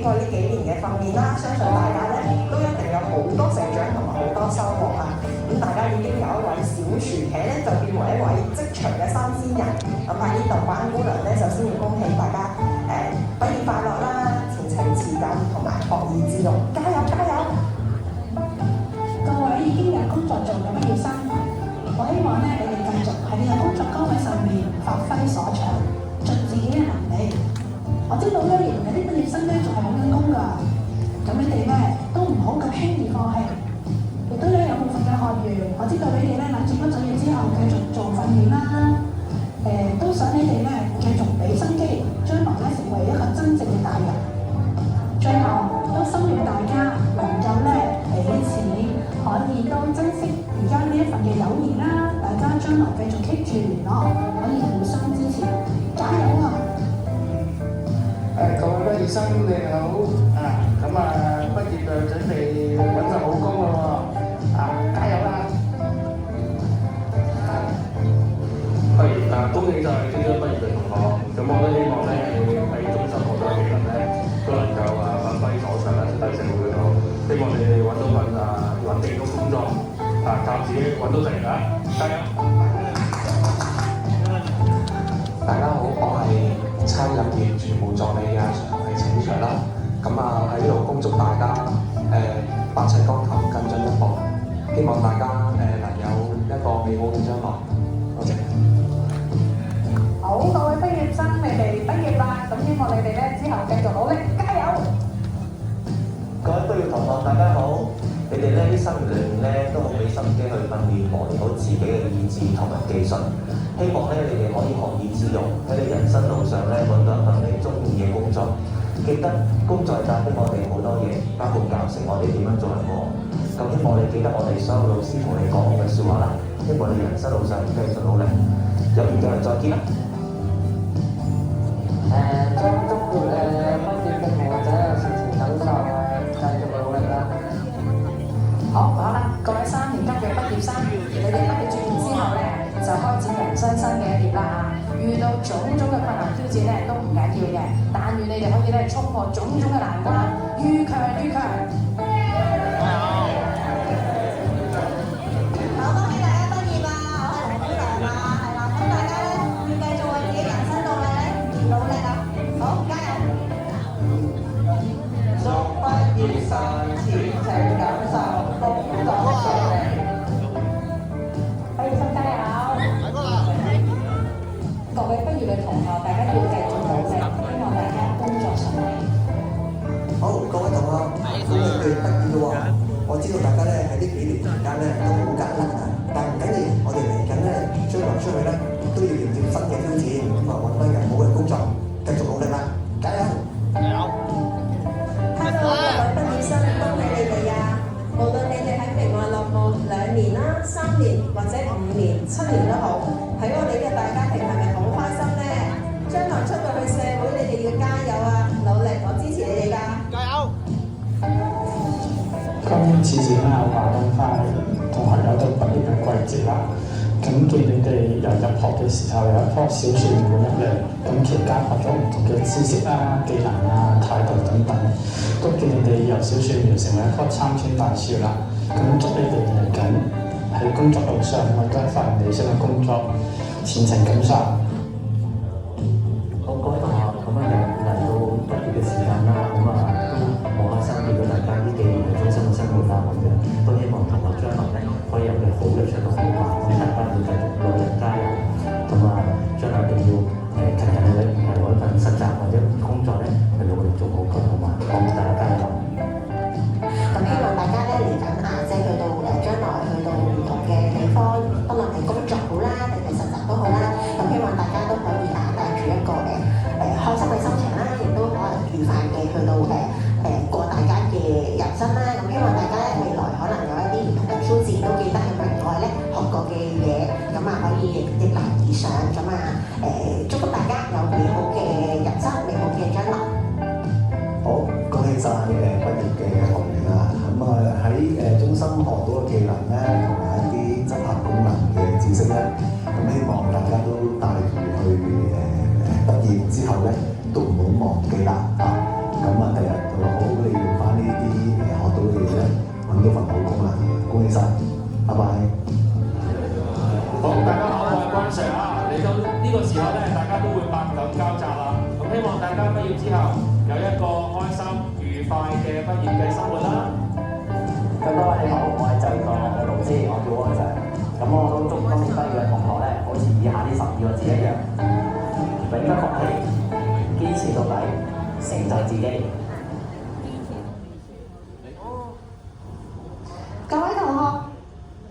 過呢幾年嘅訓練啦，相信大家咧都一定有好多成長同埋好多收穫啊！咁大家已經由一位小廚茄咧，就變為一位職場嘅新鮮人。咁喺呢度，關姑娘咧首先要恭喜大家畢業快樂啦，前程似錦同埋學以致用，加油加油！各位已經有工作做嘅畢業生，我希望咧你哋繼續喺呢個工作崗位上面發揮所長，盡自己嘅能力。我知道咧，仍然有啲畢業生咧仲係揾緊工㗎，咁你哋咧都唔好咁輕易放棄。亦都咧有部分嘅學員，我知道你哋咧諗住畢咗業之後繼續做訓練啦，都想你哋咧繼續俾心機，將來咧成為一個真正嘅大人。最後都心願大家能夠咧彼此可以都珍惜而家呢一份嘅友誼啦，大家將來繼續 keep 住聯絡，可以互相支持，加油啊！各位畢業生你哋好啊！咁畢業就準備揾份好工咯喎！加油啦！恭喜晒即將畢業嘅同學，咁我都希望咧喺中心學到嘅技能咧都能夠發揮所長啦，出到社會嗰度。希望你哋揾到份穩定嘅工作，靠自己揾到食啊！加油！大家好，我係餐飲業廚務助理嘅常偉請 Sir 啦。咁喺呢度恭祝大家百尺竿頭更進一步，希望大家能有一個美好嘅將來。多謝。好，各位畢業生，你哋畢業啦，咁希望你哋咧之後繼續努力，加油！各位畢業同學，大家好！你哋咧呢3年裏面咧都好俾心機去訓練，磨練好自己嘅意志同埋技術。希望咧你哋可以學以致用，喺你人生路上咧揾到一份你中意嘅工作。記得工作係帶俾我哋好多嘢，包括教識我哋點樣做人喎。咁希望你記得我哋所有老師同你講嘅説話啦。希望你人生路上繼續努力，有緣嘅人再見啦。祝畢業嘅同學仔前程錦繡繼續努力啦！好啦，各位3年級嘅畢業生，你哋畢業之後咧，就開展人生新嘅一頁啦。遇到種種嘅困難挑戰咧，都唔緊要嘅，但願你哋可以咧衝破種種嘅難關，越強越強。好，恭喜大家畢業啊！我係姑娘啊，係啦，咁大家咧要繼續為自己人生道路咧努力啊！好，加油！祝畢業生前程錦繡，工作順利。畢業生加油！各位畢業嘅同學，大家要繼續努力，希望大家工作順利。好，各位同學，歡迎你哋畢業咯喎！我知道大家咧喺呢幾年期間咧都好艱難啊，但唔緊要，我哋嚟緊咧將來出去咧都要迎接新嘅挑戰，咁揾翻更好嘅工作，繼續努力啦，加油！加油！Hello，各位畢業生，恭喜你哋啊！無論你哋喺明愛樂務2年啦、3年或者5年、7年都好，睇我哋嘅大家庭係咪好開心咧？將來出到去社會，你哋要加油啊！努力，我支持你哋㗎！加油！今次是啱好話緊翻同學有到畢業嘅季節啦。咁見你哋由入學嘅時候有一棵小樹苗入嚟，咁期間學咗唔同嘅知識啦、技能啊、態度等等，都見你哋由小樹苗成為一棵參天大樹啦。咁祝你哋嚟緊喺工作路上揾到一份理想嘅工作，前程錦繡。好，各位同學，咁嚟到畢業嘅時間啦，都好開心見到大家呢幾年嘅中心嘅生活化咁樣，都希望同學將來咧可以有嘅好嘅出路好嘛，咁大家要繼續努力加油，咁將來一定要勤勤力力揾一份實習或者工作咧，去努力做好佢好嘛，好，大家加油！咁希望大家咧嚟緊即係去到將來去到唔同嘅地方，不論係工作好啦，定係實習都好啦。咁希望大家都可以帶住一個開心嘅心情啦，亦都可能愉快嘅去到過大家嘅人生啦。咁希望大家咧未來可能有一啲唔同嘅挑戰，都記得喺明愛咧學過嘅嘢，咁可以迎難而上。咁祝福大家有美好嘅人生，美好嘅將來。好，恭喜晒畢業嘅學員啦！咁喺中心學到嘅技能咧，同埋一啲執行功能嘅知識咧，咁希望大家都帶住去畢業之後咧，都唔好忘記啦嚇。咁第日到恭喜晒，拜拜。好，大家好，我係關 Sir 啊！嚟到呢個時候咧，大家都會百感交集啦。咁希望大家畢業之後有一個開心愉快嘅畢業嘅生活啦。咁多位你好，我係就讀嘅老師，我叫安 Sir。咁我都祝今年畢業嘅同學咧，好似以下呢12個字一樣，永不放棄，堅持到底，成就自己。